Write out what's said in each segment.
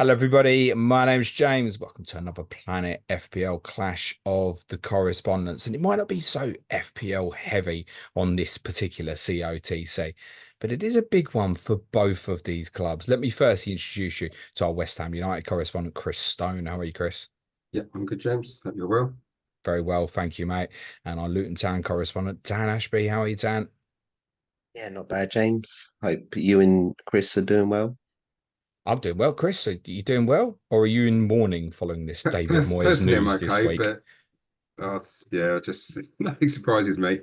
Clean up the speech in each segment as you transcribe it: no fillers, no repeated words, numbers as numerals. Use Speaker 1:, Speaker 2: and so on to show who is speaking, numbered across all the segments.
Speaker 1: Hello, everybody. My name's James. Welcome to another Planet FPL Clash of the Correspondents. And it might not be so FPL heavy on this particular COTC, but it is a big one for both of these clubs. Let me first introduce you to our West Ham United correspondent, Chris Stone. How are you, Chris?
Speaker 2: Yeah, I'm good, James. Hope you're well.
Speaker 1: Very well, thank you, mate. And our Luton Town correspondent, Dan Ashby. How are you, Dan?
Speaker 3: Yeah, not bad, James. Hope you and Chris are doing well.
Speaker 1: I'm doing well, Chris. Are you doing well? Or are you in mourning following this David Moyes
Speaker 2: Personally, I'm
Speaker 1: news this
Speaker 2: okay,
Speaker 1: week?
Speaker 2: but yeah, just nothing surprises me.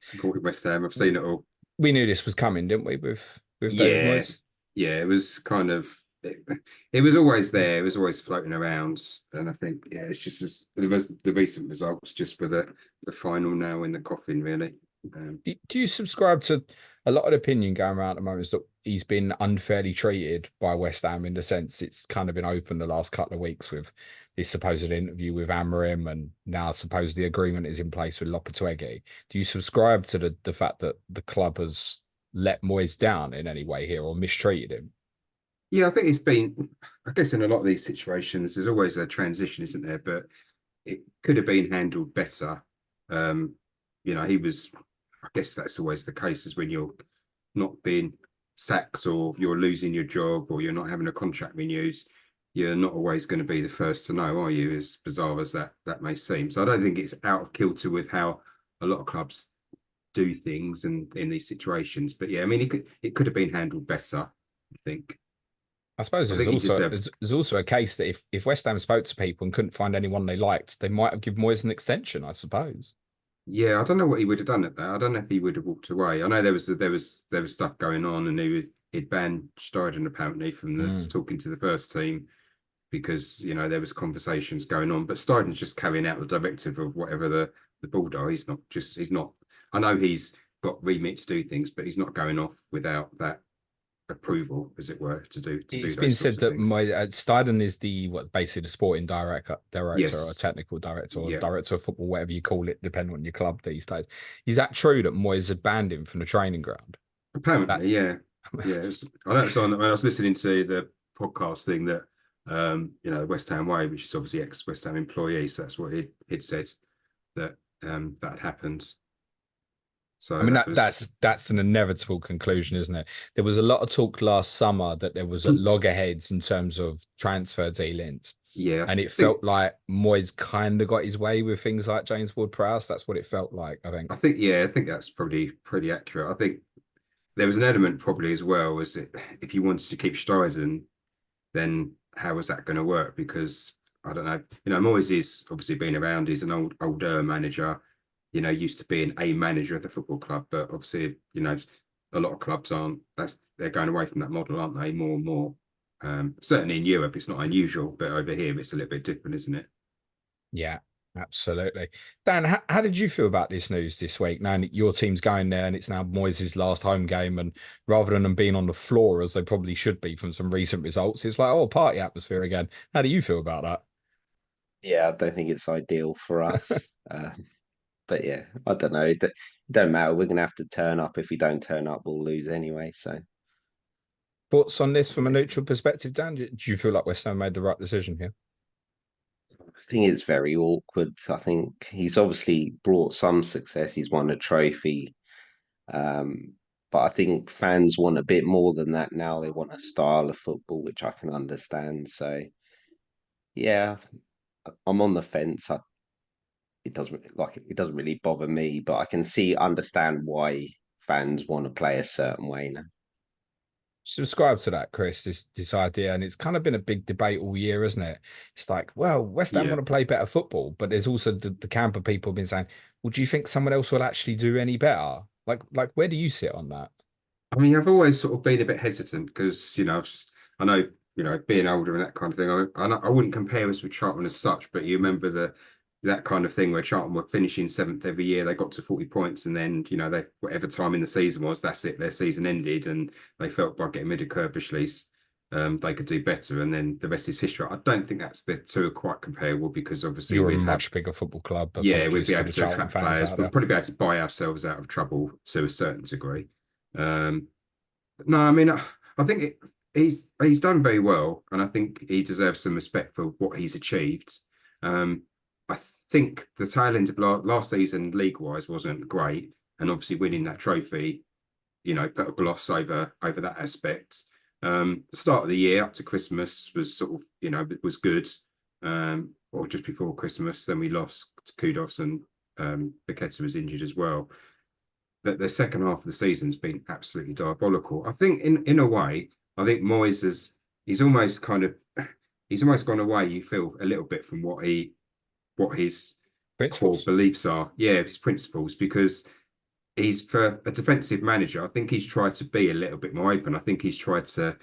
Speaker 2: Supporting West Ham, I've seen it all.
Speaker 1: We knew this was coming, didn't we, with David
Speaker 2: Yeah,
Speaker 1: Moyes?
Speaker 2: yeah, it was kind of it was always there. It was always floating around, and I think it's just the recent results just for the final nail in the coffin, really.
Speaker 1: Do you subscribe to a lot of the opinion going around at the moment is that he's been unfairly treated by West Ham in the sense it's kind of been open the last couple of weeks with this supposed interview with Amorim and now suppose the agreement is in place with Lopetegui. Do you subscribe to the fact that the club has let Moyes down in any way here or mistreated him?
Speaker 2: Yeah, I think it's been. I guess in a lot of these situations, there's always a transition, isn't there? But it could have been handled better. Um, he was. I guess that's always the case is when you're not being sacked or you're losing your job or you're not having a contract renewed, you're not always going to be the first to know, are you? As bizarre as that may seem. So I don't think it's out of kilter with how a lot of clubs do things and in these situations. But yeah, I mean, it could have been handled better. I think.
Speaker 1: I suppose
Speaker 2: I think he deserved.
Speaker 1: there's also a case that if West Ham spoke to people and couldn't find anyone they liked, they might have given Moyes an extension, I suppose.
Speaker 2: Yeah, I don't know what he would have done at that. I don't know if he would have walked away. I know there was stuff going on, and he'd banned Steiden apparently from this
Speaker 1: Mm.
Speaker 2: talking to the first team because there was conversations going on. But Steiden's just carrying out the directive of whatever the board are. He's not. I know he's got remit to do things, but he's not going off without that approval, as it were, to do
Speaker 1: It's been
Speaker 2: those
Speaker 1: said
Speaker 2: sorts of
Speaker 1: that
Speaker 2: things.
Speaker 1: my Steiden is the basically the sporting director or
Speaker 2: Yes,
Speaker 1: technical director or
Speaker 2: yeah.
Speaker 1: director of football, whatever you call it, depending on your club these days. Is that true that Moyes had banned him from the training ground? That
Speaker 2: Apparently, yeah, yeah. I know it's on. When I was listening to the podcast thing that West Ham Way, which is obviously ex West Ham employee, so that's what he'd said that that had happened.
Speaker 1: I
Speaker 2: So
Speaker 1: mean
Speaker 2: that was
Speaker 1: that's an inevitable conclusion, isn't it? There was a lot of talk last summer that there was at loggerheads in terms of transfer dealings,
Speaker 2: yeah.
Speaker 1: and it
Speaker 2: I think
Speaker 1: felt like Moyes kind of got his way with things like James Ward-Prowse. That's what it felt like, I think.
Speaker 2: I think yeah, I think that's probably pretty accurate. I think there was an element probably as well was it, if you wanted to keep Striden, then how was that going to work? Because I don't know. Moyes is obviously been around. He's an older manager. Used to being a manager of the football club, but obviously, a lot of clubs aren't. They're going away from that model, aren't they? More and more. Certainly in Europe, it's not unusual, but over here, it's a little bit different, isn't it?
Speaker 1: Yeah, absolutely. Dan, how did you feel about this news this week, knowing that your team's going there and it's now Moyes' last home game, and rather than them being on the floor as they probably should be from some recent results, it's like, oh, party atmosphere again. How do you feel about
Speaker 3: Yeah, I don't think it's ideal for us. But yeah, I don't know. It don't matter. We're gonna have to turn up. If we don't turn up, we'll lose anyway. So
Speaker 1: thoughts on this
Speaker 3: I
Speaker 1: from a
Speaker 3: guess
Speaker 1: neutral perspective, Dan? Do you feel like West Ham made the right decision here?
Speaker 3: I think it's very awkward. I think he's obviously brought some success. He's won a trophy. Um, but I think fans want a bit more than that now. They want a style of football, which I can understand. So yeah, I'm on the fence. It doesn't really bother me, but I can understand why fans want to play a certain way now.
Speaker 1: Subscribe to that, Chris, this idea. And it's kind of been a big debate all year, isn't it? It's like, well, West Ham
Speaker 2: Yeah.
Speaker 1: want to play better football, but there's also the camp of people been saying, well, do you think someone else will actually do any better? Like where do you sit on that?
Speaker 2: I mean, I've always sort of been a bit hesitant because I know being older and that kind of thing. I wouldn't compare us with Charlton as such, but you remember that kind of thing where Charlton were finishing seventh every year. They got to 40 points, and then they whatever time in the season was, that's it. Their season ended, and they felt by getting rid of Kirbishley, they could do better, and then the rest is history. I don't think the two are quite comparable because obviously
Speaker 1: You're a
Speaker 2: we'd have.
Speaker 1: much bigger football club.
Speaker 2: Yeah, we'd
Speaker 1: Apologies
Speaker 2: be
Speaker 1: to
Speaker 2: able
Speaker 1: the
Speaker 2: to
Speaker 1: Charlton
Speaker 2: attract
Speaker 1: fans
Speaker 2: players.
Speaker 1: out
Speaker 2: We'd
Speaker 1: there.
Speaker 2: probably be able to buy ourselves out of trouble to a certain degree. No, I mean, I think he's done very well, and I think he deserves some respect for what he's achieved. I think the tail end of last season, league-wise, wasn't great, and obviously winning that trophy, put a gloss over that aspect. The start of the year up to Christmas was sort of, was good. Or just before Christmas, then we lost to Kudos, and Paqueta was injured as well. But the second half of the season's been absolutely diabolical. I think in a way, I think Moyes he's almost gone away, you feel, a little bit from what his core beliefs are. Yeah, his principles, because he's, for a defensive manager, I think he's tried to be a little bit more open. I think he's tried to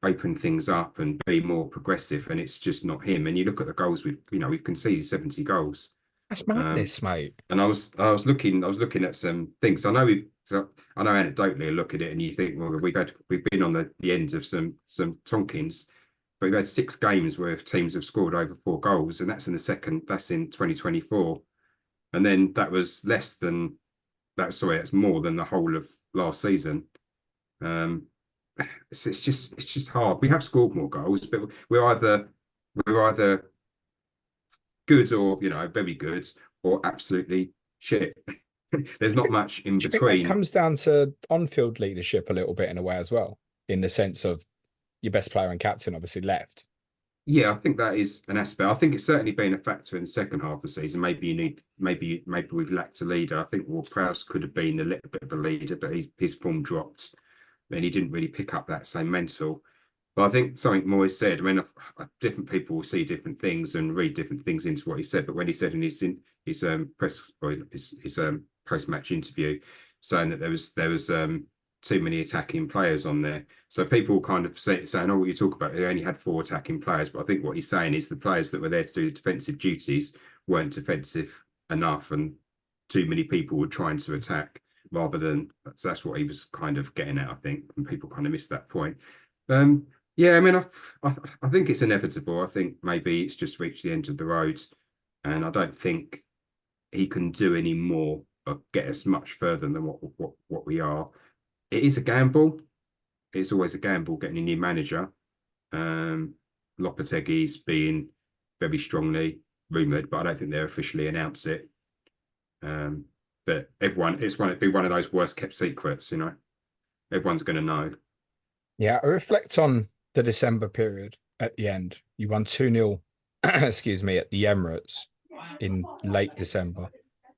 Speaker 2: open things up and be more progressive, and it's just not him. And you look at the goals we've conceded 70 goals.
Speaker 1: That's madness, mate.
Speaker 2: And I was looking at some things. I know anecdotally I look at it and you think, well, we've been on the ends of some tonkins, but we've had 6 games where teams have scored over 4 goals, and that's in 2024. And then that was less than that. Sorry, that's more than the whole of last season. It's just hard. We have scored more goals, but we're either good, or very good, or absolutely shit. There's not much in between.
Speaker 1: It comes down to on-field leadership a little bit in a way as well, in the sense of your best player and captain obviously left.
Speaker 2: Yeah, I think that is an aspect. I think it's certainly been a factor in the second half of the season. Maybe we've lacked a leader. I think Ward-Prowse could have been a little bit of a leader, but his form dropped, and he didn't really pick up that same mental. But I think something Moyes said, I mean, different people will see different things and read different things into what he said. But when he said in his post-match interview, saying that there was too many attacking players on there, so people kind of saying, "Oh, what you talk about? They only had 4 attacking players." But I think what he's saying is the players that were there to do defensive duties weren't defensive enough, and too many people were trying to attack rather than. So that's what he was kind of getting at, I think, and people kind of missed that point. Yeah, I mean, I think it's inevitable. I think maybe it's just reached the end of the road, and I don't think he can do any more or get us much further than what we are. It is a gamble. It's always a gamble getting a new manager. Lopetegui's being very strongly rumoured, but I don't think they'll officially announce it. But it'd be one of those worst kept secrets, Everyone's going to know.
Speaker 1: Yeah, I reflect on the December period at the end. You won 2-0, excuse me, at the Emirates in late December.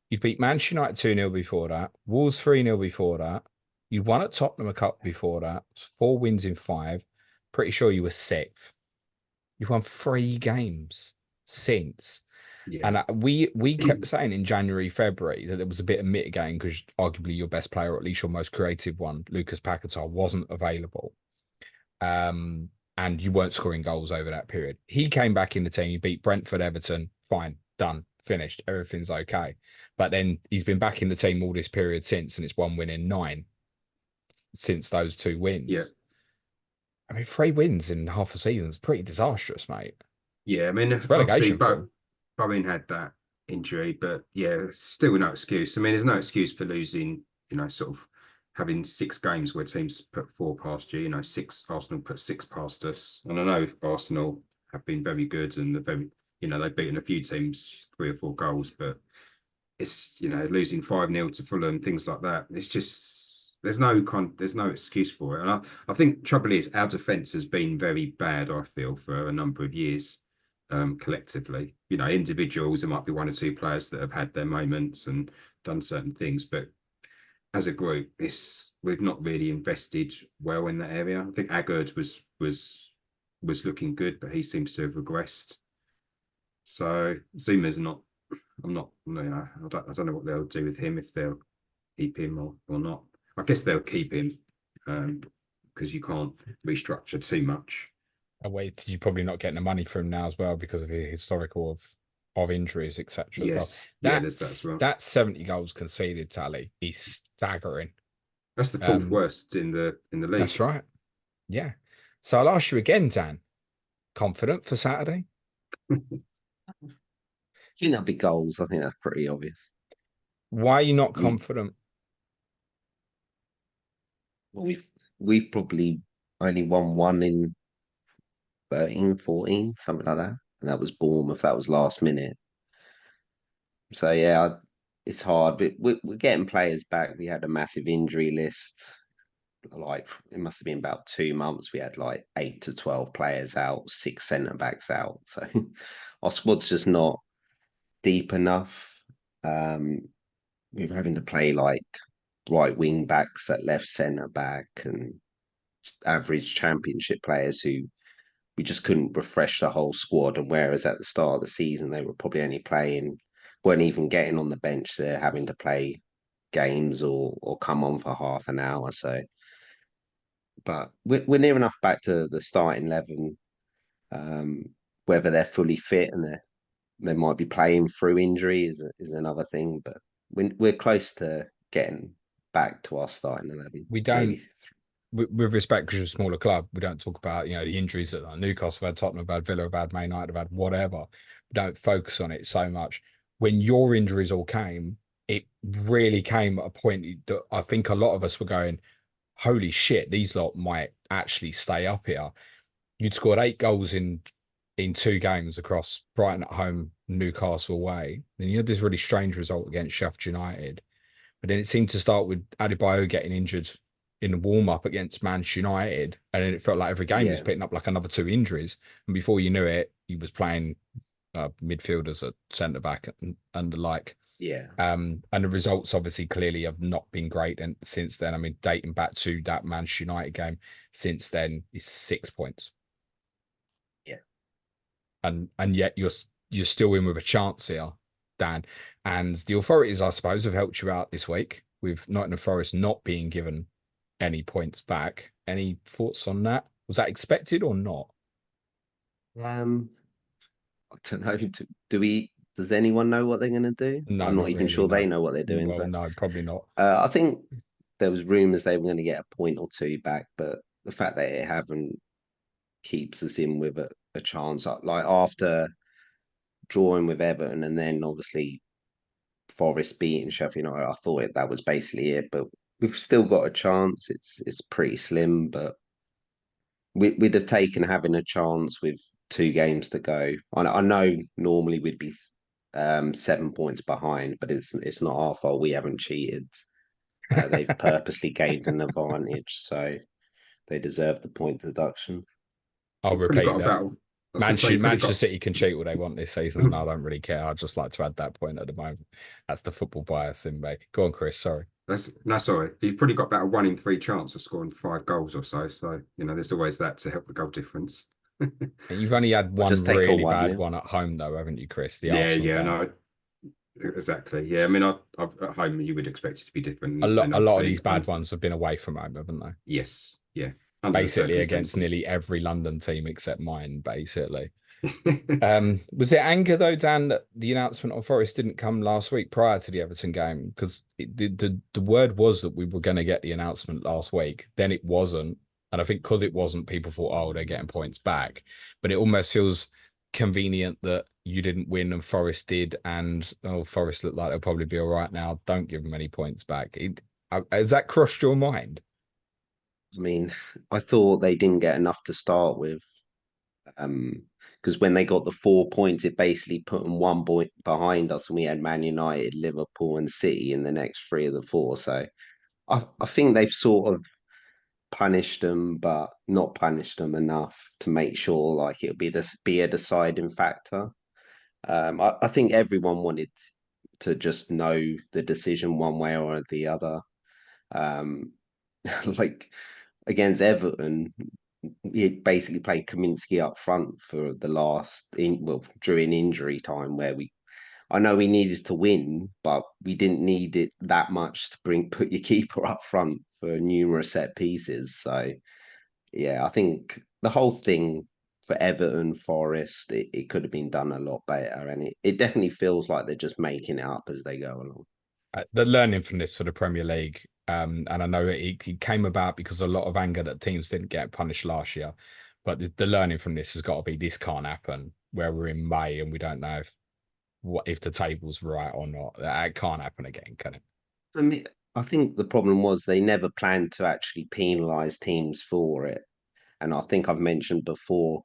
Speaker 1: You beat Manchester United 2-0 before that, Wolves 3-0 before that. You won at Tottenham a cup before that. 4 wins in 5. Pretty sure you were 6th. You've won 3 games since. Yeah. And we kept saying in January, February that there was a bit of mitigating because arguably your best player, or at least your most creative one, Lucas Paquetá, wasn't available. And you weren't scoring goals over that period. He came back in the team. He beat Brentford, Everton. Fine, done, finished. Everything's okay. But then he's been back in the team all this period since, and it's 1 win in 9 since those 2 wins.
Speaker 2: Yeah.
Speaker 1: I mean, 3 wins in half a season is pretty disastrous, mate.
Speaker 2: Yeah, I mean,
Speaker 1: relegation.
Speaker 2: Bowen had that injury, but yeah, still no excuse. I mean, there's no excuse for losing, sort of having 6 games where teams put 4 past you, Arsenal put 6 past us. And I know Arsenal have been very good, and they've beaten a few teams 3 or 4 goals, but it's, losing 5-0 to Fulham, things like that. It's just, there's no excuse for it. And I think trouble is our defence has been very bad, I feel, for a number of years, collectively. Individuals, there might be 1 or 2 players that have had their moments and done certain things, but as a group, we've not really invested well in that area. I think Agard was looking good, but he seems to have regressed. So Zuma's not. I don't know what they'll do with him, if they'll keep him or not. I guess they'll keep him because you can't restructure too much.
Speaker 1: Wait, you're probably not getting the money from him now as well because of his historical of injuries, etc.
Speaker 2: Yes,
Speaker 1: there's that as well. That 70 goals conceded tally is staggering.
Speaker 2: That's the 4th worst in the league.
Speaker 1: That's right. Yeah. So I'll ask you again, Dan. Confident for Saturday?
Speaker 3: I think that'll be goals. I think that's pretty obvious.
Speaker 1: Why are you not confident?
Speaker 3: Well, we've probably only won one in 13, 14, something like that. And that was Bournemouth. That was last minute. So yeah, it's hard, but we're getting players back. We had a massive injury list. Like it must have been about 2 months. We had like 8 to 12 players out, 6 centre backs out. So our squad's just not deep enough. We're having to play like right wing backs at left centre back and average championship players who we just couldn't refresh the whole squad. And whereas at the start of the season, they were probably only playing, weren't even getting on the bench, they're having to play games or come on for half an hour. So, but we're near enough back to the starting 11. Um, whether they're fully fit and they might be playing through injury is another thing. But we're close to getting back to our starting 11.
Speaker 1: We don't,
Speaker 3: Maybe
Speaker 1: with respect, because you're a smaller club, we don't talk about, the injuries that like Newcastle have had, Tottenham have had, Villa have had, Man United have had, whatever. We don't focus on it so much. When your injuries all came, it really came at a point that I think a lot of us were going, holy shit, these lot might actually stay up here. You'd scored 8 goals in 2 games across Brighton at home, Newcastle away. Then you had this really strange result against Sheffield United. But then it seemed to start with Adebayo getting injured in the warm-up against Manchester United. And then it felt like every game he was
Speaker 3: yeah,
Speaker 1: picking up like another 2 injuries. And before you knew it, he was playing midfielders at centre-back and the like.
Speaker 3: yeah.
Speaker 1: And the results obviously clearly have not been great. And since then, I mean, dating back to that Manchester United game, since then is 6 points.
Speaker 3: Yeah.
Speaker 1: And yet you're still in with a chance here, Dan. And the authorities, I suppose, have helped you out this week with Nottingham Forest not being given any points back. Any thoughts on that? Was that expected or not?
Speaker 3: I don't know. Do we? Does anyone know what they're going to do?
Speaker 1: No,
Speaker 3: I'm not
Speaker 1: not
Speaker 3: even
Speaker 1: really.
Speaker 3: sure
Speaker 1: No.
Speaker 3: they know what they're doing.
Speaker 1: Well,
Speaker 3: So
Speaker 1: no, probably not.
Speaker 3: I think there was rumours they were going to get a point or two back, but the fact that it haven't keeps us in with a chance. Like after drawing with Everton and then obviously Forest beating Sheffield United, I thought that was basically it. But we've still got a chance. It's pretty slim, but we'd have taken having a chance with 2 games to go. I know normally we'd be 7 points behind, but it's not our fault. We haven't cheated. They've purposely gained an advantage, so they deserve the point deduction.
Speaker 1: I'll
Speaker 2: You've probably
Speaker 1: repeat
Speaker 2: got
Speaker 1: that.
Speaker 2: about. I was going to say, you've probably
Speaker 1: Manchester
Speaker 2: got.
Speaker 1: City can cheat all they want this season, and I don't really care. I'd just like to add that point at the moment. That's the football bias in me. Go on, Chris. Sorry.
Speaker 2: Sorry. You've probably got about a 1 in 3 chance of scoring 5 goals or so. So there's always that to help the goal difference.
Speaker 1: And you've only had
Speaker 3: I'll
Speaker 1: one
Speaker 3: just take a
Speaker 1: really
Speaker 3: 1
Speaker 1: bad
Speaker 3: 0.
Speaker 1: one at home, though, haven't you, Chris? The
Speaker 2: Yeah,
Speaker 1: Arsenal
Speaker 2: yeah,
Speaker 1: game.
Speaker 2: no, exactly. Yeah, I mean, at home you would expect it to be different.
Speaker 1: A lot
Speaker 2: and
Speaker 1: of
Speaker 2: obviously
Speaker 1: these bad ones have been away from home, haven't they?
Speaker 2: Yes, yeah, under the
Speaker 1: Basically against
Speaker 2: circumstances.
Speaker 1: nearly every London team except mine, basically. Was there anger though, Dan, that the announcement on Forest didn't come last week prior to the Everton game? Because the word was that we were going to get the announcement last week, then it wasn't, and I think because it wasn't, people thought, oh, they're getting points back. But it almost feels convenient that you didn't win and Forest did, and Forest look like they'll probably be all right now. Don't give them any points back. Has that crossed your mind?
Speaker 3: I mean, I thought they didn't get enough to start with. Because when they got the 4 points, it basically put them 1 point behind us, and we had Man United, Liverpool, and City in the next 3 of the 4. So I think they've sort of punished them, but not punished them enough to make sure like it'll be a deciding factor. I think everyone wanted to just know the decision one way or the other. Um, like against Everton, he basically played Kaminsky up front for the during injury time where I know we needed to win, but we didn't need it that much to put your keeper up front for numerous set pieces. So yeah, I think the whole thing for Everton, Forest, it could have been done a lot better, and it definitely feels like they're just making it up as they go along.
Speaker 1: The learning from this for the Premier League, and I know it came about because a lot of anger that teams didn't get punished last year. But the learning from this has got to be this can't happen where we're in May and we don't know if the table's right or not. It can't happen again, can it?
Speaker 3: For me, I think the problem was they never planned to actually penalise teams for it. And I think I've mentioned before,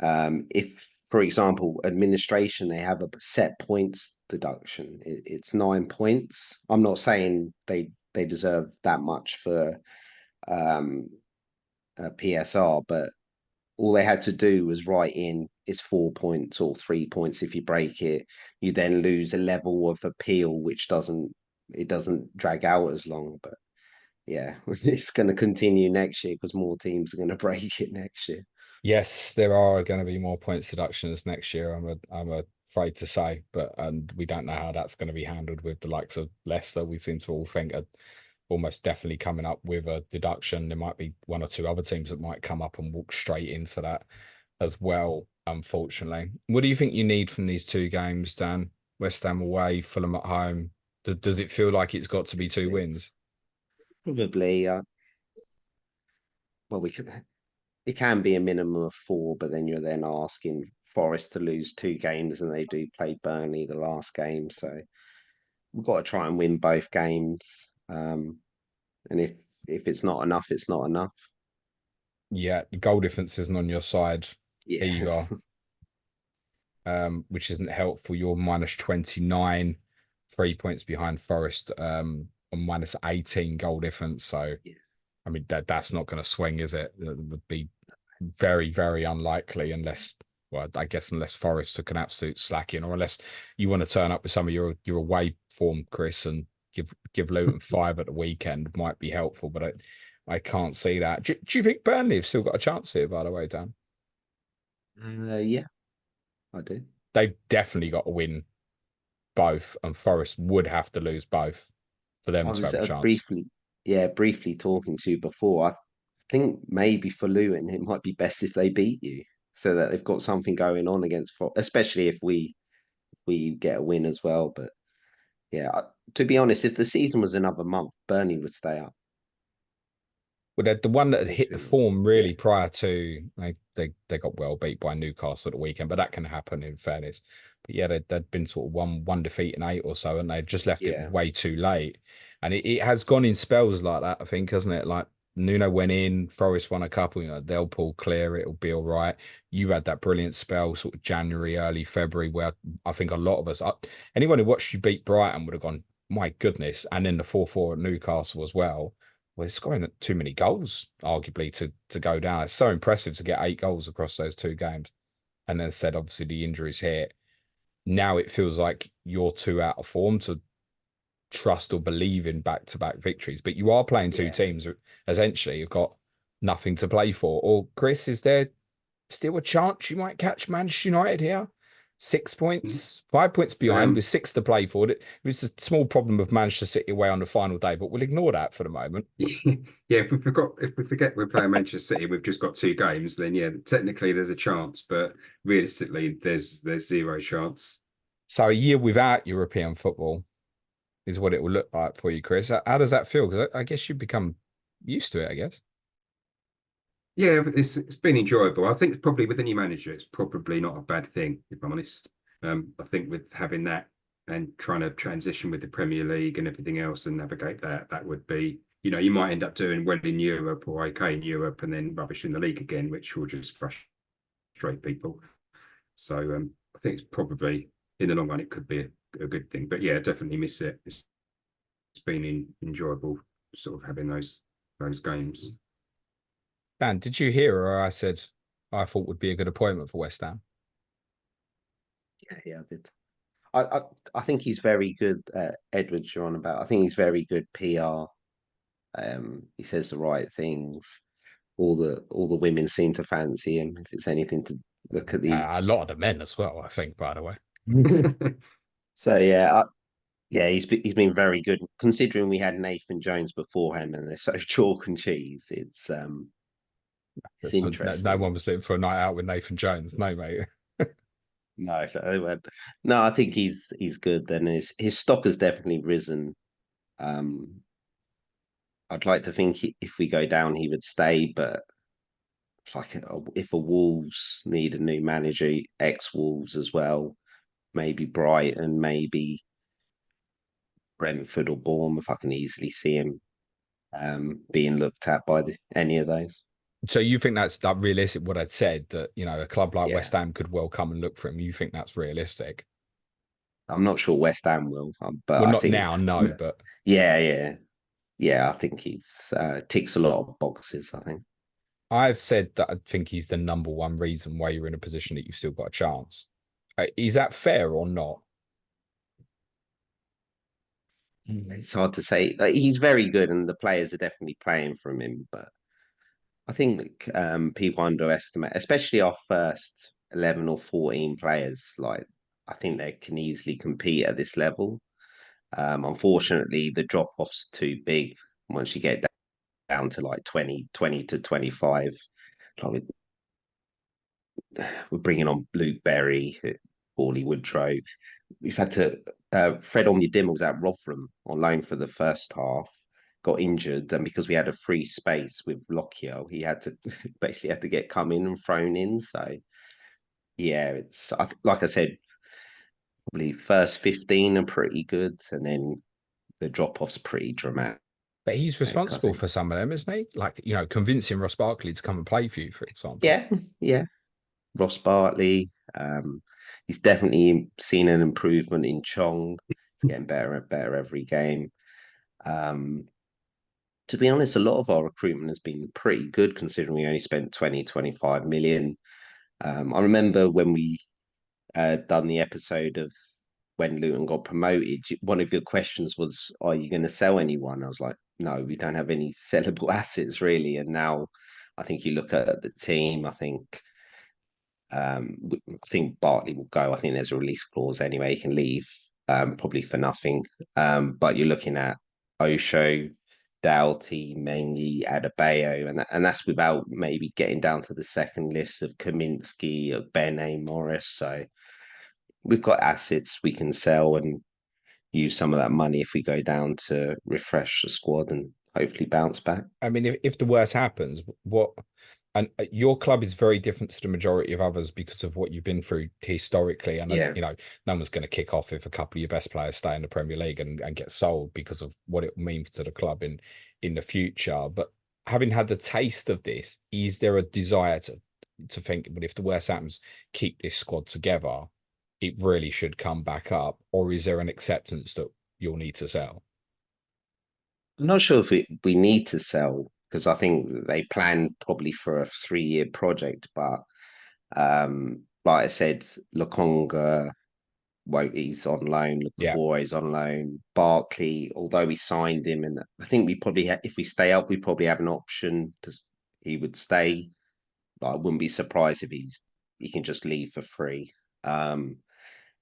Speaker 3: if, for example, administration, they have a set points deduction. It's 9 points. I'm not saying they deserve that much for PSR, but all they had to do was write in it's 4 points or 3 points. If you break it, you then lose a level of appeal, which doesn't drag out as long. But yeah, it's going to continue next year because more teams are going to break it next year.
Speaker 1: Yes, there are going to be more points deductions next year. I'm afraid to say, but and we don't know how that's going to be handled with the likes of Leicester. We seem to all think are almost definitely coming up with a deduction. There might be one or two other teams that might come up and walk straight into that as well. Unfortunately, what do you think you need from these two games, Dan? West Ham away, Fulham at home. Does it feel like it's got to be two wins?
Speaker 3: Probably. Well, it can be a minimum of four, but then you're then asking Forest to lose two games, and they do play Burnley the last game, so we've got to try and win both games. And if it's not enough, it's not enough.
Speaker 1: Yeah, the goal difference isn't on your side
Speaker 3: Yeah.
Speaker 1: either, which isn't helpful. You're minus 29, 3 points behind Forest, on minus 18 goal difference. So,
Speaker 3: Yeah.
Speaker 1: I mean, that's not going to swing, is it? That would be very, very unlikely unless, well, I guess unless Forest took an absolute slacking, or unless you want to turn up with some of your away form, Chris, and give Luton 5 at the weekend might be helpful, but I can't see that. Do you think Burnley have still got a chance here, by the way, Dan?
Speaker 3: Yeah, I do.
Speaker 1: They've definitely got to win both, and Forest would have to lose both for them
Speaker 3: I
Speaker 1: to
Speaker 3: was
Speaker 1: have a chance.
Speaker 3: briefly talking to you before. I think maybe for Luton, it might be best if they beat you, so that they've got something going on against, especially if we get a win as well. But yeah, to be honest, if the season was another month, Burnley would stay up.
Speaker 1: Well, they're the one that had
Speaker 3: To
Speaker 1: hit the
Speaker 3: be honest,
Speaker 1: form
Speaker 3: yeah,
Speaker 1: really prior to they got well beat by Newcastle at the weekend, but that can happen in fairness. But yeah, they'd been sort of one defeat in 8 or so, and they'd just left it
Speaker 3: yeah,
Speaker 1: way too late. And it has gone in spells like that, I think, hasn't it? Like Nuno went in, Forest won a couple, they'll pull clear, it'll be all right. You had that brilliant spell, sort of January, early February, where I think a lot of us, anyone who watched you beat Brighton would have gone, my goodness, and then the 4-4 at Newcastle as well. Well, it's scoring too many goals, arguably, to go down. It's so impressive to get 8 goals across those two games. And then said, obviously, the injuries hit. Now it feels like you're too out of form to trust or believe in back-to-back victories. But you are playing two
Speaker 3: yeah.
Speaker 1: teams who essentially you've got nothing to play for. Or, Chris, is there still a chance you might catch Manchester United here? 6 points, 5 points behind
Speaker 2: Um,
Speaker 1: with 6 to play for. It was a small problem of Manchester City away on the final day, but we'll ignore that for the moment.
Speaker 2: yeah, if we forget we're playing Manchester City, we've just got two games, then yeah, technically there's a chance, but realistically there's zero chance.
Speaker 1: So a year without European football is what it will look like for you, Chris. How does that feel? Because I guess you've become used to it, I guess.
Speaker 2: Yeah, it's been enjoyable. I think probably with the new manager, it's probably not a bad thing, if I'm honest. I think with having that and trying to transition with the Premier League and everything else and navigate that, that would be, you might end up doing well in Europe or okay in Europe and then rubbish in the league again, which will just frustrate people. So I think it's probably in the long run it could be a good thing. But yeah, definitely miss it. It's been enjoyable sort of having those games.
Speaker 1: Dan, did you hear or I said I thought would be a good appointment for West Ham?
Speaker 3: Yeah, I did. I think he's very good. Edwards, you're on about. I think he's very good PR. He says the right things. All the women seem to fancy him. If it's anything to look at the.
Speaker 1: A lot of the men as well, I think, by the way.
Speaker 3: So yeah, yeah, he's been very good. Considering we had Nathan Jones before him, and they're so chalk and cheese. It's
Speaker 1: No
Speaker 3: interesting.
Speaker 1: one was looking for a night out with Nathan Jones. No, mate.
Speaker 3: No, I think he's good. Then his stock has definitely risen. Um, I'd like to think if we go down, he would stay, but like if a Wolves need a new manager, ex-Wolves as well, maybe Brighton, maybe Brentford or Bournemouth, I can easily see him being looked at by any of those.
Speaker 1: So you think that's that realistic? What I'd said, that a club like
Speaker 3: Yeah,
Speaker 1: West Ham could well come and look for him. You think that's realistic?
Speaker 3: I'm not sure West Ham will, but
Speaker 1: Well,
Speaker 3: I
Speaker 1: not
Speaker 3: think,
Speaker 1: now, no, but
Speaker 3: yeah, yeah, yeah. I think he's ticks a lot of boxes. I think.
Speaker 1: I've said that I think he's the number one reason why you're in a position that you've still got a chance. Is that fair or not?
Speaker 3: It's hard to say. Like, he's very good, and the players are definitely playing from him. But I think people underestimate, especially our first 11 or 14 players. Like, I think they can easily compete at this level. Unfortunately, the drop off's too big once you get down to like 20 to 25. Like, we're bringing on Luke Berry, Paulie Woodrow. We've had to. Fred Omnidim was at Rotherham on loan for the first half, got injured, and because we had a free space with Lockyer, he had to basically had to get come in and thrown in. So yeah, it's like I said, probably first 15 are pretty good, and then the drop off's pretty dramatic.
Speaker 1: But he's
Speaker 3: I
Speaker 1: responsible
Speaker 3: think.
Speaker 1: for some of them, isn't he? Like, convincing Ross Barkley to come and play for you, for example.
Speaker 3: Yeah, yeah. Ross Bartley. He's definitely seen an improvement in Chong. He's getting better and better every game. Um, to be honest, a lot of our recruitment has been pretty good considering we only spent 25 million. I remember when we done the episode of when Luton got promoted, one of your questions was, are you going to sell anyone? I was like, no, we don't have any sellable assets really. And now I think you look at the team, I think Bartley will go. I think there's a release clause anyway. He can leave probably for nothing. But you're looking at Osho, Doughty, Mengi, Adebayo, and that's without maybe getting down to the second list of Kaminsky, of Bene, Morris. So we've got assets we can sell and use some of that money if we go down to refresh the squad and hopefully bounce back.
Speaker 1: I mean, if the worst happens, what? And your club is very different to the majority of others because of what you've been through historically. And
Speaker 3: Yeah.
Speaker 1: no one's going to kick off if a couple of your best players stay in the Premier League and get sold because of what it means to the club in the future. But having had the taste of this, is there a desire to think, but if the worst happens, keep this squad together, it really should come back up, or is there an acceptance that you'll need to sell?
Speaker 3: I'm not sure if we need to sell because I think they planned probably for a 3-year project, but like I said, Lokonga, he's on loan,
Speaker 1: Yeah.
Speaker 3: Lukabore is on loan, Barkley, although we signed him, and I think we probably if we stay up, we probably have an option to he would stay. But I wouldn't be surprised if he can just leave for free. Um,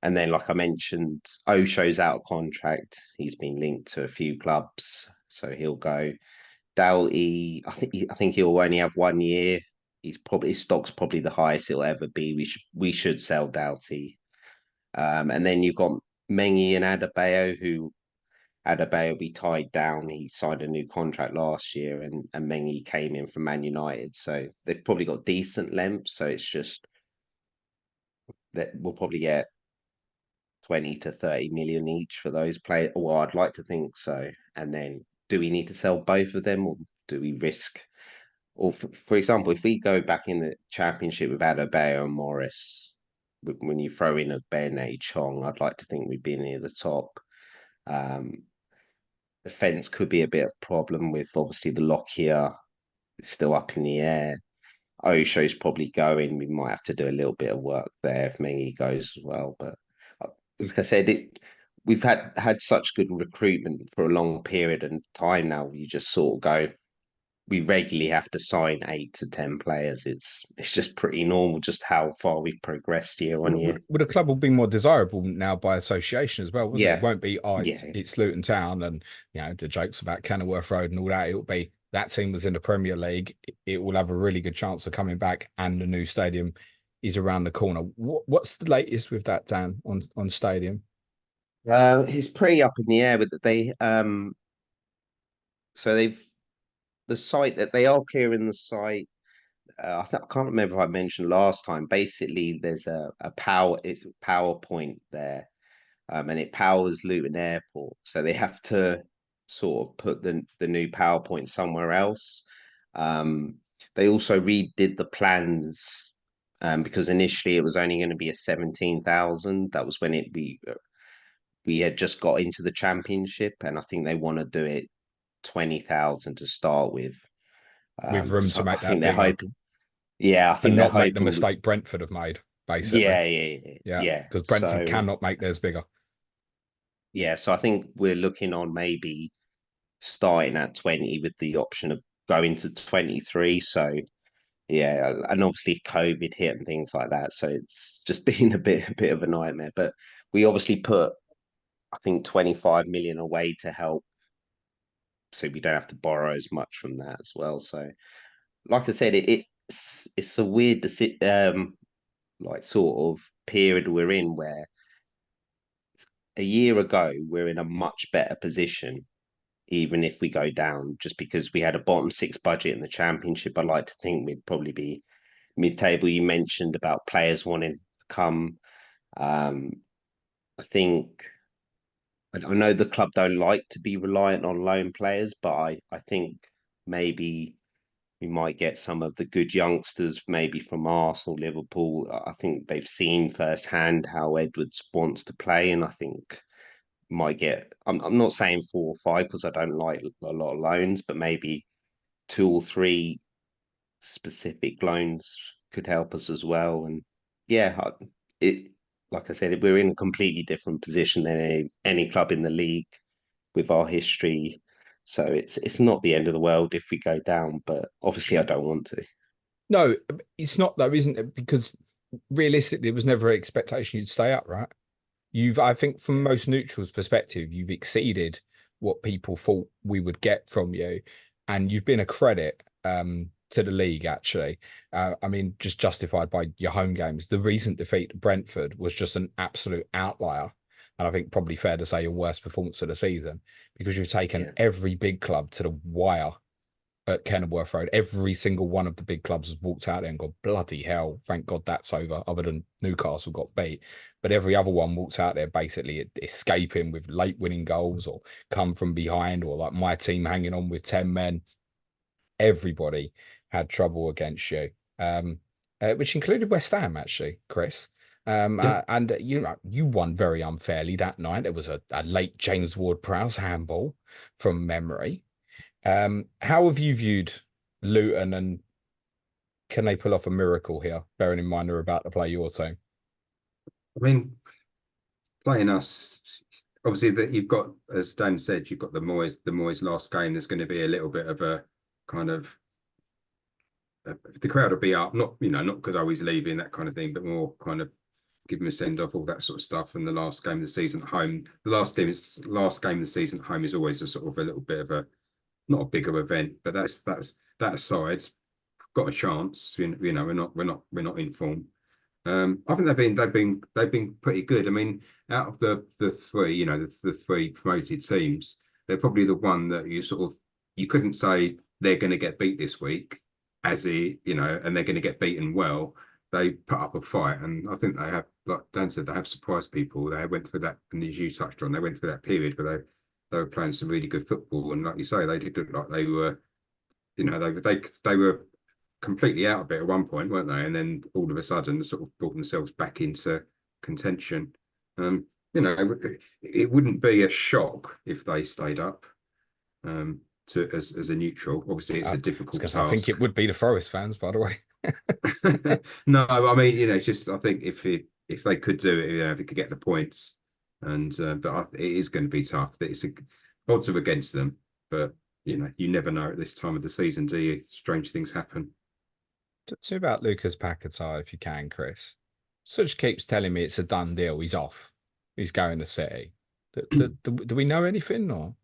Speaker 3: and then, like I mentioned, Osho's out of contract. He's been linked to a few clubs, so he'll go. Doughty, I think he'll only have 1 year. His stock's probably the highest it'll ever be. We should sell Doughty. And then you've got Mengi and Adebayo, who Adebayo will be tied down. He signed a new contract last year, and Mengi came in from Man United, so they've probably got decent length. So it's just that we'll probably get 20 to 30 million each for those players. Well, I'd like to think so. And then do we need to sell both of them or do we risk? Or for example, if we go back in the championship with Adebayo and Morris, when you throw in a Ben Chong, I'd like to think we'd be near the top. Um, Defense could be a bit of a problem with obviously the lock here. It's still up in the air. Osho's probably going. We might have to do a little bit of work there if Mengi goes as well. But like I said, we've had such good recruitment for a long period of time now. You just sort of go. We regularly have to sign 8 to 10 players. It's just pretty normal, just how far we've progressed year on year.
Speaker 1: Would a club will be more desirable now by association as well, wasn't it? It
Speaker 3: Yeah,
Speaker 1: won't be, oh,
Speaker 3: yeah,
Speaker 1: it's Luton Town and the jokes about Kenilworth Road and all that. It'll be that team was in the Premier League. It will have a really good chance of coming back, and the new stadium is around the corner. What's the latest with that, Dan, on stadium?
Speaker 3: it's pretty up in the air with they. So they've the site that they are clearing the site. I can't remember if I mentioned last time. Basically, there's it's a power point there, and it powers Luton Airport. So they have to sort of put the new power point somewhere else. Um, they also redid the plans, because initially it was only going to be a 17,000. That was when we had just got into the championship, and I think they want to do it 20,000 to start with.
Speaker 1: with room to
Speaker 3: So I
Speaker 1: make
Speaker 3: think
Speaker 1: that
Speaker 3: they're
Speaker 1: bigger
Speaker 3: hoping. Yeah, I
Speaker 1: and
Speaker 3: think they're
Speaker 1: not make the
Speaker 3: hoping.
Speaker 1: mistake Brentford have made, basically.
Speaker 3: Yeah.
Speaker 1: Yeah, because Brentford
Speaker 3: So
Speaker 1: cannot make theirs bigger.
Speaker 3: yeah, so I think we're looking on maybe starting at 20 with the option of going to 23. So yeah, and obviously COVID hit and things like that. So it's just been a bit of a nightmare. But we obviously put, I think, 25 million away to help, so we don't have to borrow as much from that as well. So like I said, it's a weird like sort of period we're in, where a year ago we're in a much better position, even if we go down, just because we had a bottom six budget in the championship. I like to think we'd probably be mid-table. You mentioned about players wanting to come. Um, I think I know the club don't like to be reliant on loan players, but I think maybe we might get some of the good youngsters, maybe from Arsenal, Liverpool. I think they've seen firsthand how Edwards wants to play, and I think might get. I'm not saying 4 or 5 because I don't like a lot of loans, but maybe 2 or 3 specific loans could help us as well. And yeah, it like I said, we're in a completely different position than any club in the league with our history. So it's not the end of the world if we go down, but obviously I don't want to.
Speaker 1: No, it's not though, isn't it? Because realistically, it was never an expectation you'd stay up, right? I think, from most neutrals' perspective, you've exceeded what people thought we would get from you, and you've been a credit to the league. Actually, I mean, just justified by your home games. The recent defeat to Brentford was just an absolute outlier, and I think probably fair to say your worst performance of the season, because you've taken
Speaker 3: Yeah,
Speaker 1: every big club to the wire at Kenilworth Road. Every single one of the big clubs has walked out there and gone, bloody hell, thank God that's over, other than Newcastle got beat. But every other one walks out there basically escaping with late winning goals or come from behind, or like my team hanging on with 10 men. Everybody had trouble against you, which included West Ham, actually, Chris.
Speaker 2: Yeah.
Speaker 1: And you won very unfairly that night. It was a late James Ward-Prowse handball from memory. How have you viewed Luton, and can they pull off a miracle here, bearing in mind they're about to play your team?
Speaker 2: I mean, playing us, obviously that you've got, as Dan said, you've got the Moyes last game. There's going to be a little bit of a kind of the crowd will be up, not not because I was leaving, that kind of thing, but more kind of give him a send off, all that sort of stuff. And the last game of the season at home, the last game of the season at home is always a sort of a little bit of a, not a bigger event, but that aside, got a chance. We're not in form. I think they've been pretty good. I mean, out of the three, the three promoted teams, they're probably the one that you couldn't say they're going to get beat this week, and they're going to get beaten well. They put up a fight, and I think they have, like Dan said, they have surprised people. They went through that, and as you touched on, they went through that period where they were playing some really good football, and like you say, they did look like they were, they were completely out of it at one point, weren't they? And then all of a sudden, sort of brought themselves back into contention. It wouldn't be a shock if they stayed up. As a neutral, obviously, it's a difficult
Speaker 1: I think
Speaker 2: task.
Speaker 1: it would be the Forest fans, by the way.
Speaker 2: No, I mean, it's just I think if they could do it, if they could get the points, and it is going to be tough. Odds are against them, but you never know at this time of the season, do you? Strange things happen.
Speaker 1: To about Lucas Paquetá, if you can, Chris. Such keeps telling me it's a done deal. He's off. He's going to City. Do we know anything, or?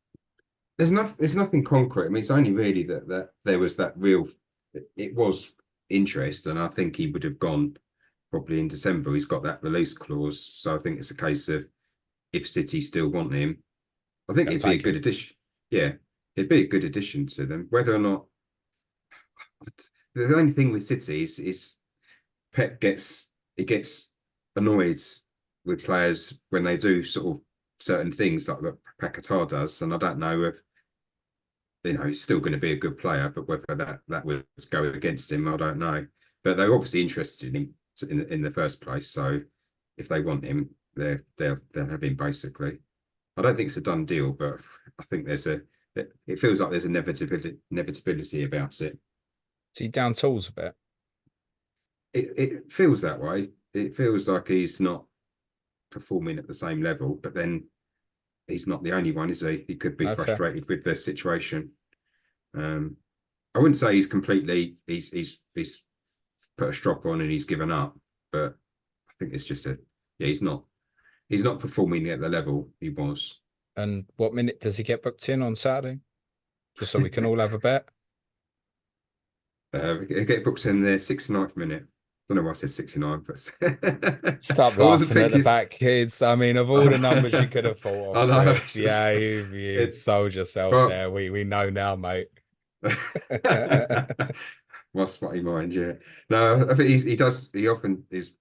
Speaker 2: There's nothing concrete. I mean, it's only really that there was that real. It was interest, and I think he would have gone probably in December. He's got that release clause, so I think it's a case of if City still want him, I think
Speaker 1: They'll
Speaker 2: it'd be a
Speaker 1: take
Speaker 2: good
Speaker 1: him.
Speaker 2: addition. Yeah, it'd be a good addition to them. Whether or not, the only thing with City is Pep gets annoyed with players when they do sort of certain things like that Paquetá does, and I don't know he's still going to be a good player, but whether that would go against him, I don't know. But they're obviously interested in him in the first place. So if they want him, they'll have him basically. I don't think it's a done deal, but I think it feels like there's inevitability about it.
Speaker 1: Is he down tools a bit?
Speaker 2: It feels that way. It feels like he's not performing at the same level, but then he's not the only one, is he? He could be frustrated with the situation. I wouldn't say he's completely he's put a strop on and he's given up, but I think it's just he's not performing at the level he was.
Speaker 1: And what minute does he get booked in on Saturday? Just so we can all have a bet.
Speaker 2: He get booked in the 69th minute. I don't know why I said 69, but
Speaker 1: Stop laughing at the back, kids. I mean, of all the numbers you could have thought of,
Speaker 2: I know,
Speaker 1: Chris, yeah, you sold yourself there. We know now, mate.
Speaker 2: My spotty mind, yeah. No, I think he often is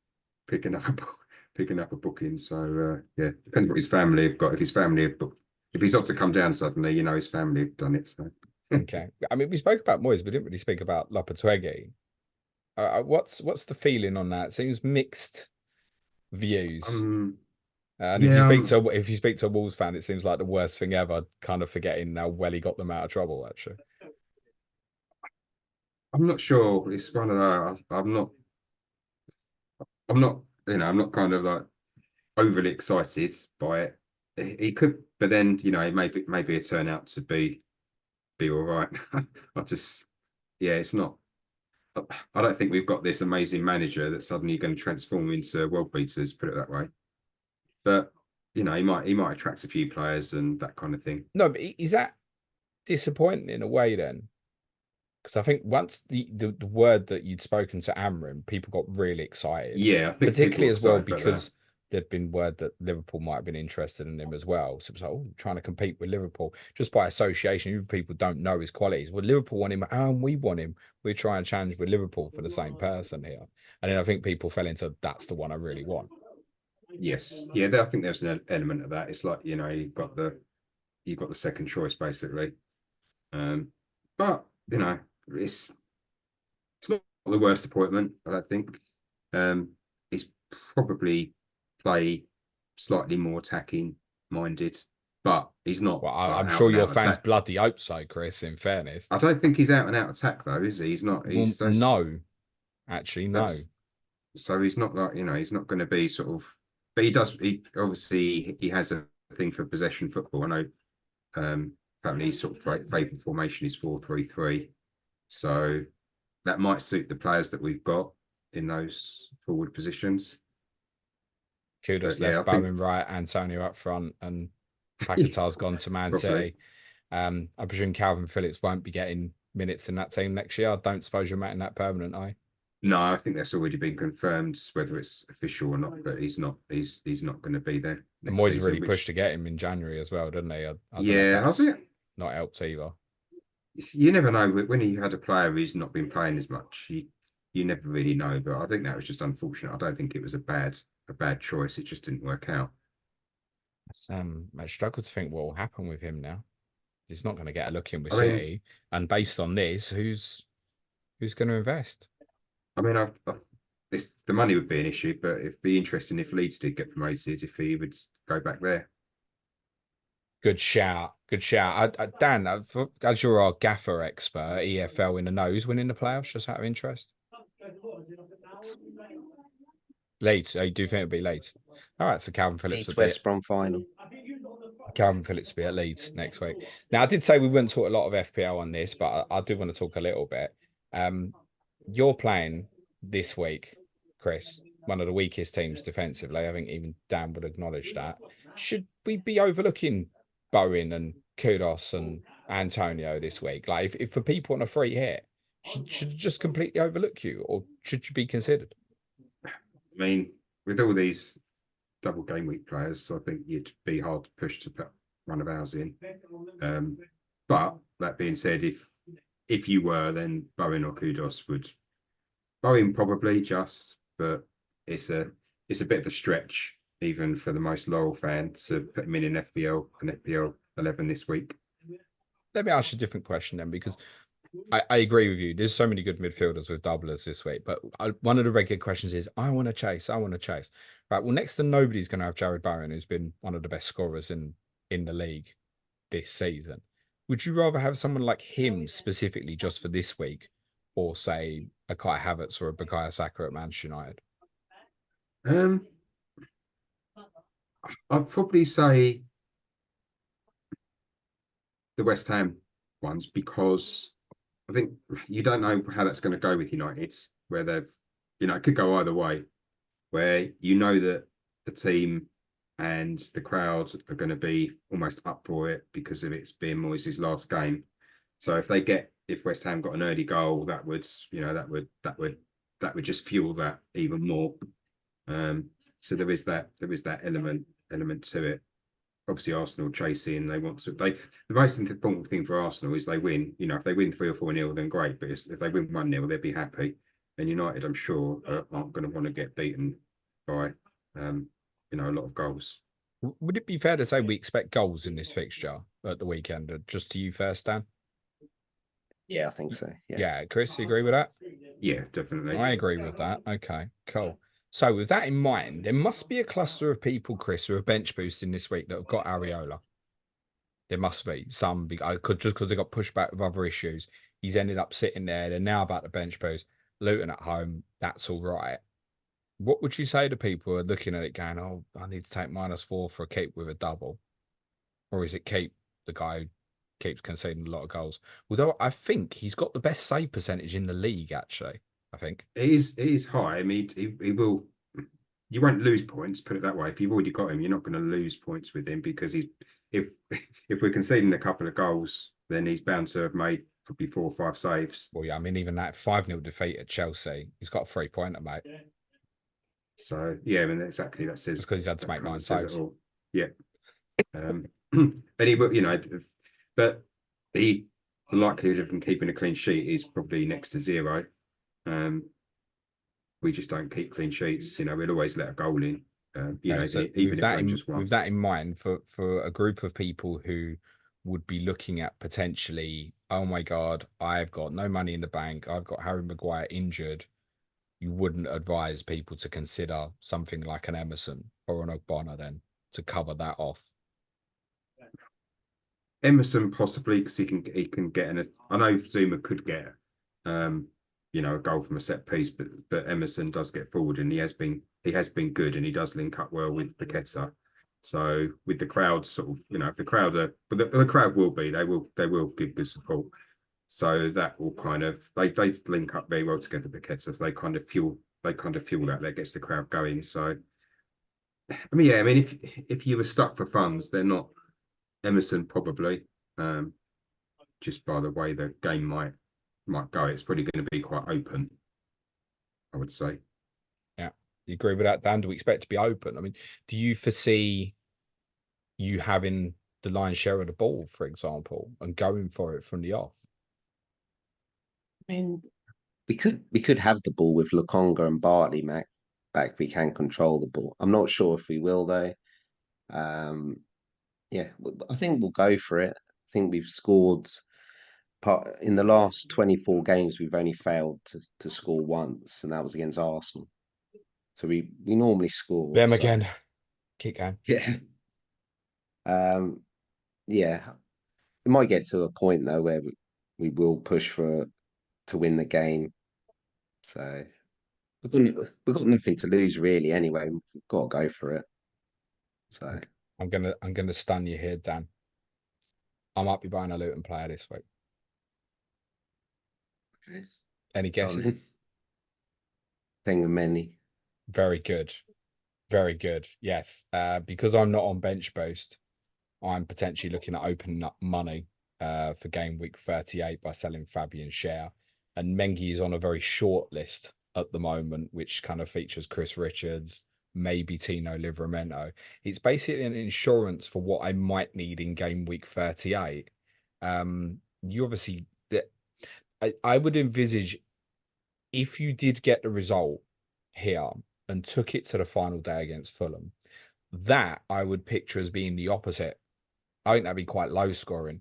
Speaker 2: picking up a booking. So yeah, depends what his family have got. If his family have booked, if he's not to come down suddenly, his family have done it. So
Speaker 1: okay. I mean, we spoke about Moyes, we didn't really speak about Lopetegui. What's the feeling on that? It seems mixed views. And
Speaker 2: yeah,
Speaker 1: if you speak to a Wolves fan, it seems like the worst thing ever. Kind of forgetting how well he got them out of trouble. Actually,
Speaker 2: I'm not sure. It's one of those. I'm not. I'm not kind of like overly excited by it. He could, but then maybe it turn out to be all right. It's not. I don't think we've got this amazing manager that's suddenly going to transform into world beaters, put it that way. But he might attract a few players and that kind of thing.
Speaker 1: No, but is that disappointing in a way then? Because I think once the word that you'd spoken to Amrin, people got really excited.
Speaker 2: Yeah, I think
Speaker 1: particularly as well because there'd been word that Liverpool might have been interested in him as well. So it was like, trying to compete with Liverpool just by association. Even people don't know his qualities. Well, Liverpool want him, and we want him. We're trying to challenge with Liverpool for the same person here. And then I think people fell into that's the one I really want.
Speaker 2: Yes, yeah, I think there's an element of that. It's like you've got the second choice basically, but it's not the worst appointment. I don't think. He's probably play slightly more attacking minded, but he's not.
Speaker 1: Well, I'm sure your fans bloody hope so, Chris. In fairness,
Speaker 2: I don't think he's out and out attack though, is he? He's not. He's
Speaker 1: no, actually no.
Speaker 2: So he's not like he's not going to be sort of. But he does. He obviously he has a thing for possession football. I know. Apparently, his sort of favourite formation is 4-3-3. So that might suit the players that we've got in those forward positions.
Speaker 1: Kudos left, Bowen right, Antonio up front, and Paquetá's gone to Man City. I presume Calvin Phillips won't be getting minutes in that team next year. I don't suppose you're making that permanent, are you?
Speaker 2: No, I think that's already been confirmed, whether it's official or not. But he's not. He's not going to be there.
Speaker 1: And Moyes really pushed to get him in January as well, didn't he?
Speaker 2: I think
Speaker 1: not helped either.
Speaker 2: You never know when you had a player who's not been playing as much. You never really know. But I think that was just unfortunate. I don't think it was a bad choice. It just didn't work out.
Speaker 1: I struggle to think what will happen with him now. He's not going to get a look in with City, and based on this, who's going to invest?
Speaker 2: I mean, the money would be an issue, but it'd be interesting if Leeds did get promoted, if he would go back there.
Speaker 1: Good shout. Dan, as you're our gaffer expert, EFL in the nose, winning the playoffs, just out of interest. Leeds. You do think it'll be Leeds? All right, so Calvin Phillips
Speaker 3: Leeds West Brom final.
Speaker 1: Calvin Phillips will be at Leeds next week. Now, I did say we wouldn't talk a lot of FPL on this, but I do want to talk a little bit. You're playing this week, Chris, one of the weakest teams defensively. I think even Dan would acknowledge that. Should we be overlooking Bowen and Kudos and Antonio this week? Like, if for people on a free hit, should it just completely overlook you, or should you be considered?
Speaker 2: I mean, with all these double game week players, I think you'd be hard to push to put one of ours in. But that being said, if you were, then Bowen or Kudos would. Bowen probably just, but it's a bit of a stretch even for the most loyal fan to put him in FPL and FPL 11 this week.
Speaker 1: let me ask you a different question then, because I agree with you. There's so many good midfielders with doublers this week, but one of the regular questions is, I want to chase. Right. Well, next to nobody's going to have Jared Bowen, who's been one of the best scorers in the league this season. Would you rather have someone like him specifically just for this week, or say a Kai Havertz or a Bukayo Saka at Manchester United?
Speaker 2: I'd probably say the West Ham ones, because I think you don't know how that's going to go with United, where they've, it could go either way, where that the team and the crowd are going to be almost up for it because of it's being Moyes' last game. So if West Ham got an early goal, that would just fuel that even more. So there is that element to it. Obviously, Arsenal chasing, the most important thing for Arsenal is they win. If they win 3 or 4-0, then great. But if they win 1-0, they'll be happy. And United, I'm sure, aren't going to want to get beaten by a lot of goals.
Speaker 1: Would it be fair to say we expect goals in this fixture at the weekend? Just to you first, Dan?
Speaker 3: Yeah, I think so.
Speaker 1: Yeah, Chris, you agree with that?
Speaker 2: Yeah, definitely.
Speaker 1: I agree with that. Okay, cool. So with that in mind, there must be a cluster of people, Chris, who are bench boosting this week that have got Areola. There must be some, just because they got pushed back with other issues. He's ended up sitting there. They're now about to bench boost. Luton at home, that's all right. What would you say to people who are looking at it going, oh, I need to take -4 for a keep with a double? Or is it keep the guy who keeps conceding a lot of goals? Although I think he's got the best save percentage in the league, actually. I think
Speaker 2: it is high. I mean, he will. You won't lose points. Put it that way. If you've already got him, you're not going to lose points with him, because if we're conceding a couple of goals, then he's bound to have made probably 4 or 5 saves.
Speaker 1: Well, yeah, I mean, even that 5-0 defeat at Chelsea, he's got a 3-pointer, mate.
Speaker 2: So yeah, I mean, exactly, that says,
Speaker 1: because he's had to make 9 saves.
Speaker 2: Yeah, and he will, but the likelihood of him keeping a clean sheet is probably next to 0. We just don't keep clean sheets. We'd always let a goal in.
Speaker 1: So
Speaker 2: even if it's just one.
Speaker 1: With that in mind, for a group of people who would be looking at potentially, oh my God, I've got no money in the bank, I've got Harry Maguire injured, you wouldn't advise people to consider something like an Emerson or an Ogbonna then to cover that off?
Speaker 2: Emerson possibly, because he can get I know Zuma could get a goal from a set piece, but Emerson does get forward, and he has been good, and he does link up well with Paqueta. So with the crowd, sort of, if the crowd but the crowd will be, they will give good support. So that will kind of they link up very well together, Paqueta. So they kind of fuel that gets the crowd going. So I mean, if you were stuck for funds, they're not Emerson probably. Just by the way the game might go, it's probably going to be quite open, I would say.
Speaker 1: Yeah, you agree with that, Dan? Do we expect to be open? I mean, do you foresee you having the lion's share of the ball, for example, and going for it from the off?
Speaker 3: I mean, we could have the ball with Lokonga and Bartley back. We can control the ball. I'm not sure if we will though. Yeah, I think we'll go for it. I think we've scored in the last 24 games. We've only failed to score once, and that was against Arsenal. So we normally score.
Speaker 1: Them again. Keep going.
Speaker 3: Yeah. Yeah. We might get to a point though where we will push to win the game. So we've got nothing to lose really anyway. We've got to go for it. So
Speaker 1: I'm gonna stun you here, Dan. I might be buying a Luton player this week.
Speaker 3: okay.
Speaker 1: Any guesses?
Speaker 3: Thing of many.
Speaker 1: Very good. Very good. Yes. Because I'm not on bench boost, I'm potentially looking at opening up money for game week 38 by selling Fabian Schär. And Mengi is on a very short list at the moment, which kind of features Chris Richards, maybe Tino Livramento. It's basically an insurance for what I might need in game week 38. You obviously, I would envisage if you did get the result here and took it to the final day against Fulham, that I would picture as being the opposite. I think that'd be quite low scoring.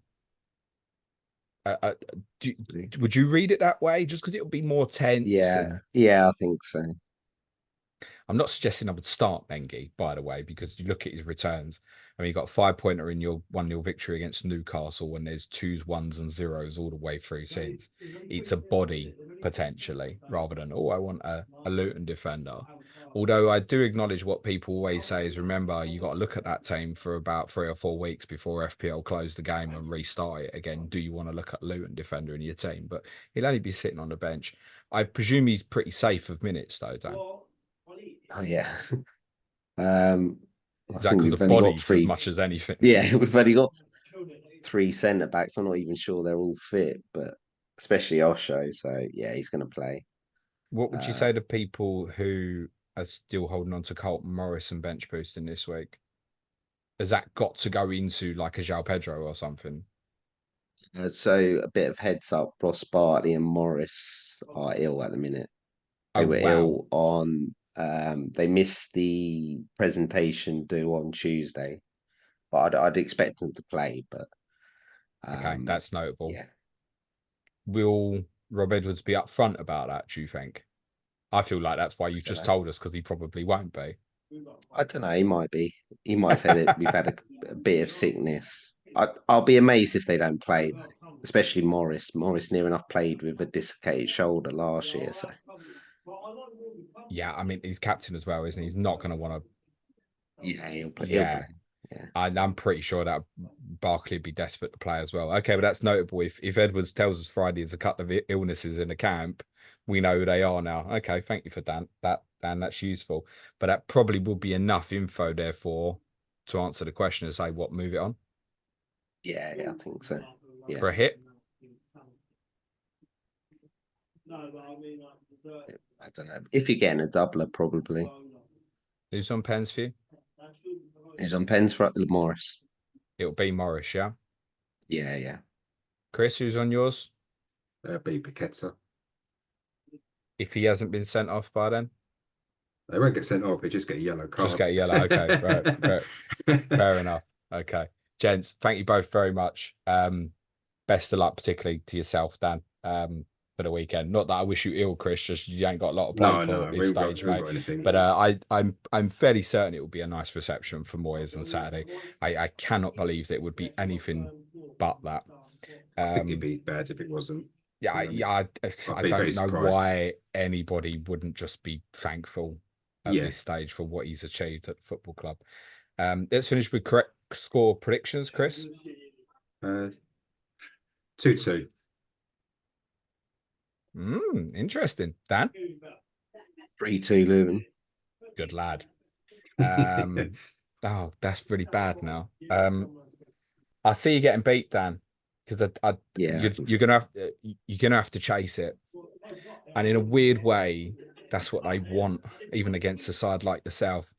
Speaker 1: Would you read it that way? Just because it'll be more tense,
Speaker 3: Yeah,
Speaker 1: and
Speaker 3: yeah, I think so.
Speaker 1: I'm not suggesting I would start Mengi, by the way, because you look at his returns. I mean, you got a 5-pointer in your 1-0 victory against Newcastle, and there's 2s, 1s, and 0s all the way through since. It's a body potentially, rather than I want a Luton defender. Although I do acknowledge what people always say is, remember, you got to look at that team for about 3 or 4 weeks before FPL close the game and restart it again. Do you want to look at Luton defender in your team? But he'll only be sitting on the bench. I presume he's pretty safe of minutes, though, Dan.
Speaker 3: Oh yeah. I
Speaker 1: Is that
Speaker 3: think
Speaker 1: because
Speaker 3: we've
Speaker 1: of
Speaker 3: only got
Speaker 1: bodies as
Speaker 3: three.
Speaker 1: much as anything?
Speaker 3: Yeah, we've only got 3 centre backs. I'm not even sure they're all fit, but especially Osho. So yeah, he's going to play.
Speaker 1: What would you say to people who are still holding on to Colton Morris and bench boosting this week? Has that got to go into like a João Pedro or something?
Speaker 3: So a bit of heads up: Ross Bartley and Morris are ill at the minute. They
Speaker 1: Oh,
Speaker 3: were
Speaker 1: wow.
Speaker 3: ill on. They missed the presentation due on Tuesday, but I'd expect them to play. But
Speaker 1: Okay, that's notable.
Speaker 3: yeah.
Speaker 1: Will Rob Edwards be upfront about that, do you think? I feel like that's why you've just told us, because he probably won't be.
Speaker 3: I don't know. He might be. He might say that we've had a bit of sickness. I'll be amazed if they don't play, especially Morris. Morris near enough played with a dislocated shoulder last year. So
Speaker 1: Yeah, I mean, he's captain as well, isn't he? He's not going to want to.
Speaker 3: yeah, he'll play.
Speaker 1: Yeah.
Speaker 3: Yeah.
Speaker 1: I'm pretty sure that Barkley would be desperate to play as well. Okay, but that's notable. If Edwards tells us Friday there's a couple of illnesses in the camp, we know who they are now. Okay, thank you for Dan. Dan, that's useful. But that probably will be enough info, therefore, to answer the question and say what, move it on.
Speaker 3: Yeah, I think so. Yeah.
Speaker 1: For a hit.
Speaker 3: I don't know. If you're getting a doubler, probably.
Speaker 1: Who's on pens for you?
Speaker 3: Who's on pens for Morris?
Speaker 1: It'll be Morris, yeah?
Speaker 3: Yeah.
Speaker 1: Chris, who's on yours?
Speaker 2: Be Paqueta.
Speaker 1: If he hasn't been sent off by then?
Speaker 2: They won't get sent off. They just get a yellow card.
Speaker 1: Just get a yellow. Okay, right. Fair enough. Okay. Gents, thank you both very much. Best of luck, particularly to yourself, Dan, for the weekend. Not that I wish you ill, Chris, just you ain't got a lot of play for at this stage, mate. But I'm fairly certain it will be a nice reception for Moyes on Saturday. I cannot believe that it would be anything but that.
Speaker 2: I think it'd be bad if it wasn't.
Speaker 1: Yeah, I don't know why anybody wouldn't just be thankful at this stage for what he's achieved at the football club. Let's finish with correct score predictions, Chris.
Speaker 2: 2-2.
Speaker 1: Interesting. Dan?
Speaker 3: 3-2 Luton.
Speaker 1: Good lad. Oh, that's really bad now. I see you getting beat, Dan, because you're gonna have to chase it, and in a weird way, that's what they want, even against a side like the South.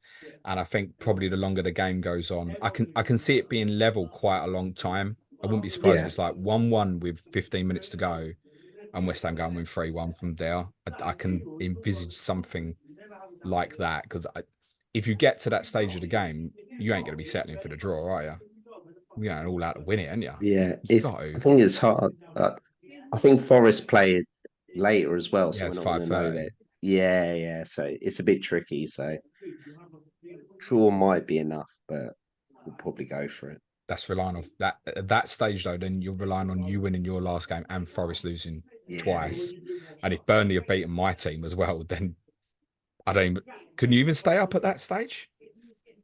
Speaker 1: And I think probably the longer the game goes on, I can see it being level quite a long time. I wouldn't be surprised if it's like 1-1 with 15 minutes to go, and West Ham going win 3-1 from there. I can envisage something like that, because if you get to that stage of the game, you ain't going to be settling for the draw, are you? You're going all out to win it, aren't you?
Speaker 3: Yeah, I think it's hard. I think Forest play it later as well, so
Speaker 1: yeah,
Speaker 3: we're
Speaker 1: it's
Speaker 3: not going to know
Speaker 1: 5:30.
Speaker 3: that. Yeah. So it's a bit tricky. So draw might be enough, but we'll probably go for it.
Speaker 1: That's relying on that at that stage, though. Then you're relying on you winning your last game and Forest losing twice. And if Burnley have beaten my team as well, then I don't even. Can you even stay up at that stage?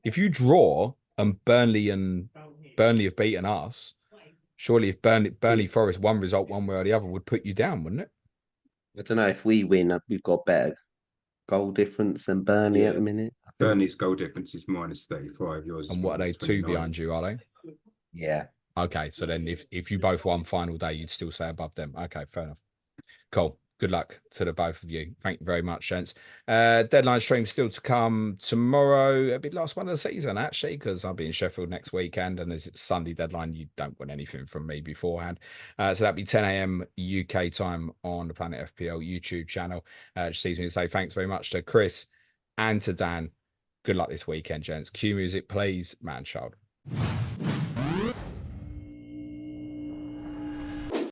Speaker 1: If you draw and Burnley have beaten us, surely if Burnley Forest one result one way or the other would put you down, wouldn't it?
Speaker 3: I don't know if we win, we've got better goal difference than Burnley at the minute.
Speaker 2: Burnley's goal difference is -35. Yours is
Speaker 1: and what are they, 2 behind you, are they?
Speaker 3: Yeah.
Speaker 1: Okay, so then if you both won final day, you'd still stay above them. Okay, fair enough. Cool. Good luck to the both of you. Thank you very much, gents. Deadline stream still to come tomorrow. It'll be the last one of the season, actually, because I'll be in Sheffield next weekend, and as it's Sunday deadline, you don't want anything from me beforehand. So that'll be 10 a.m. UK time on the Planet FPL YouTube channel. Just sees me to say thanks very much to Chris and to Dan. Good luck this weekend, gents. Cue music, please, man child.